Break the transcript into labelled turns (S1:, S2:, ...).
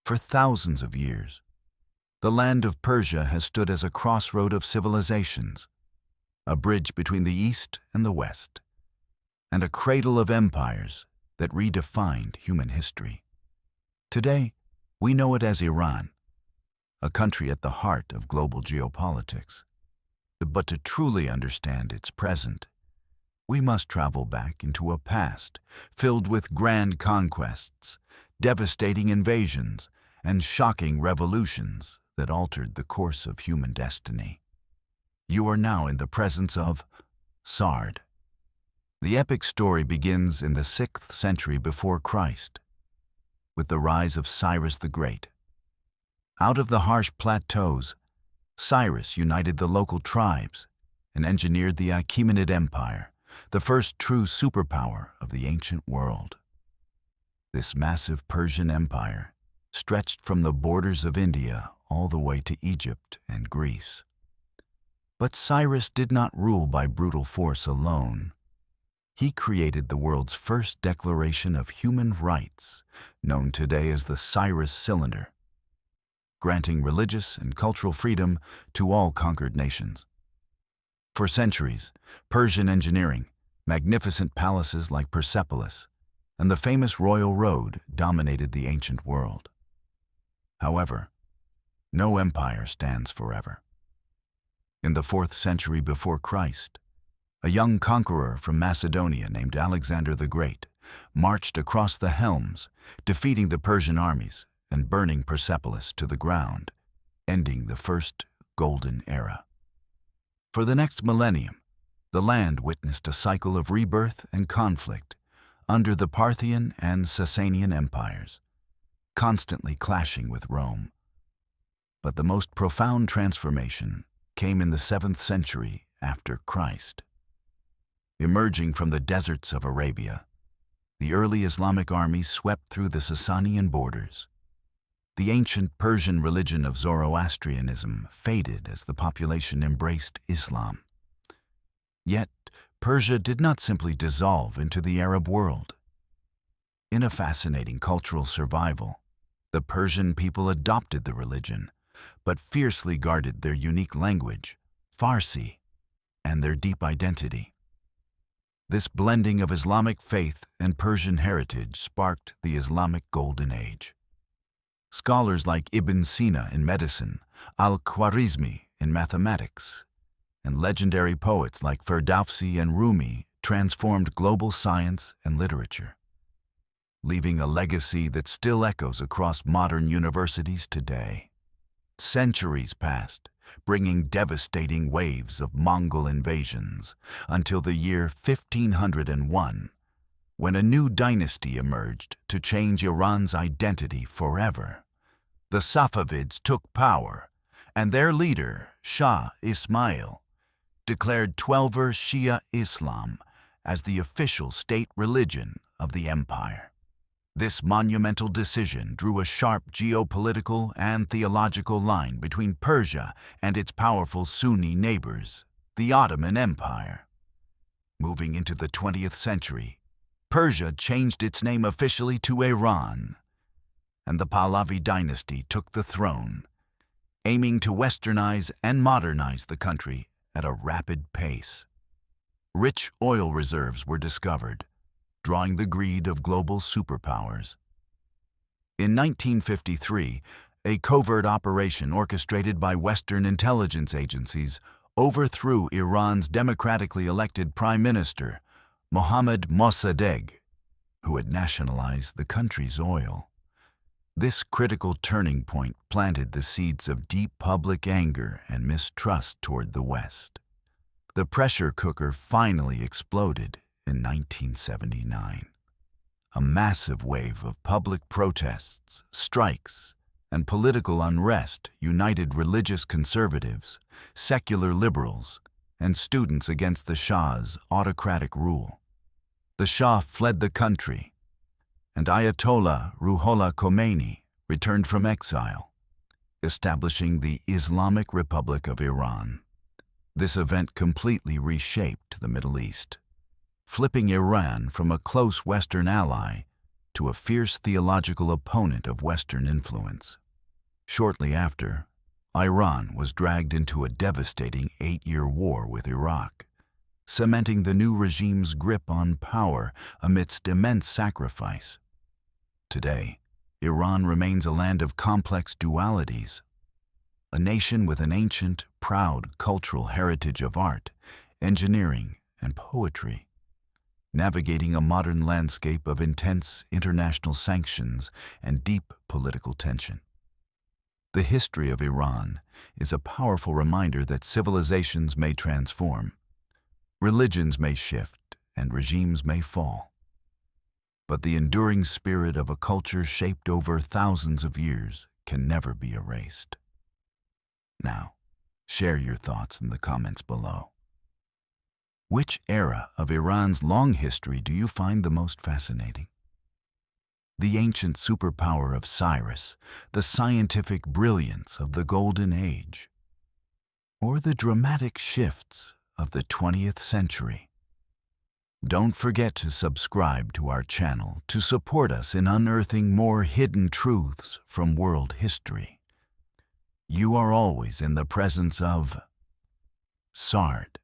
S1: For thousands of years, the land of Persia has stood as a crossroad of civilizations, a bridge between the East and the West, and a cradle of empires that redefined human history. Today, we know it as Iran, a country at the heart of global geopolitics. But to truly understand its present, we must travel back into a past filled with grand conquests, devastating invasions, and shocking revolutions that altered the course of human destiny. You are now in the presence of Sard. The epic story begins in the 6th century before Christ, with the rise of Cyrus the Great. Out of the harsh plateaus, Cyrus united the local tribes and engineered the Achaemenid Empire, the first true superpower of the ancient world. This massive Persian Empire stretched from the borders of India all the way to Egypt and Greece. But Cyrus did not rule by brutal force alone. He created the world's first declaration of human rights, known today as the Cyrus Cylinder, granting religious and cultural freedom to all conquered nations. For centuries, Persian engineering, magnificent palaces like Persepolis, and the famous Royal Road dominated the ancient world. However, no empire stands forever. In the 4th century before Christ, a young conqueror from Macedonia named Alexander the Great marched across the Helms, defeating the Persian armies and burning Persepolis to the ground, ending the first golden era. For the next millennium, the land witnessed a cycle of rebirth and conflict under the Parthian and Sasanian empires, constantly clashing with Rome. But the most profound transformation came in the 7th century after Christ. Emerging from the deserts of Arabia, the early Islamic armies swept through the Sasanian borders. The ancient Persian religion of Zoroastrianism faded as the population embraced Islam. Yet, Persia did not simply dissolve into the Arab world. In a fascinating cultural survival, the Persian people adopted the religion, but fiercely guarded their unique language, Farsi, and their deep identity. This blending of Islamic faith and Persian heritage sparked the Islamic Golden Age. Scholars like Ibn Sina in medicine, al-Khwarizmi in mathematics, and legendary poets like Ferdowsi and Rumi transformed global science and literature, leaving a legacy that still echoes across modern universities today. Centuries passed, bringing devastating waves of Mongol invasions until the year 1501, when a new dynasty emerged to change Iran's identity forever. The Safavids took power, and their leader, Shah Ismail, declared Twelver Shia Islam as the official state religion of the empire. This monumental decision drew a sharp geopolitical and theological line between Persia and its powerful Sunni neighbors, the Ottoman Empire. Moving into the 20th century, Persia changed its name officially to Iran, and the Pahlavi dynasty took the throne, aiming to westernize and modernize the country at a rapid pace. Rich oil reserves were discovered, drawing the greed of global superpowers. In 1953, a covert operation orchestrated by Western intelligence agencies overthrew Iran's democratically elected Prime Minister, Mohammad Mossadegh, who had nationalized the country's oil. This critical turning point planted the seeds of deep public anger and mistrust toward the West. The pressure cooker finally exploded in 1979. A massive wave of public protests, strikes, and political unrest united religious conservatives, secular liberals, and students against the Shah's autocratic rule. The Shah fled the country, and Ayatollah Ruhollah Khomeini returned from exile, establishing the Islamic Republic of Iran. This event completely reshaped the Middle East, flipping Iran from a close Western ally to a fierce theological opponent of Western influence. Shortly after, Iran was dragged into a devastating 8-year war with Iraq, cementing the new regime's grip on power amidst immense sacrifice. Today, Iran remains a land of complex dualities, a nation with an ancient, proud cultural heritage of art, engineering, and poetry, navigating a modern landscape of intense international sanctions and deep political tension. The history of Iran is a powerful reminder that civilizations may transform, religions may shift, and regimes may fall. But the enduring spirit of a culture shaped over thousands of years can never be erased. Now, share your thoughts in the comments below. Which era of Iran's long history do you find the most fascinating? The ancient superpower of Cyrus, the scientific brilliance of the Golden Age, or the dramatic shifts of the 20th century? Don't forget to subscribe to our channel to support us in unearthing more hidden truths from world history. You are always in the presence of Sard.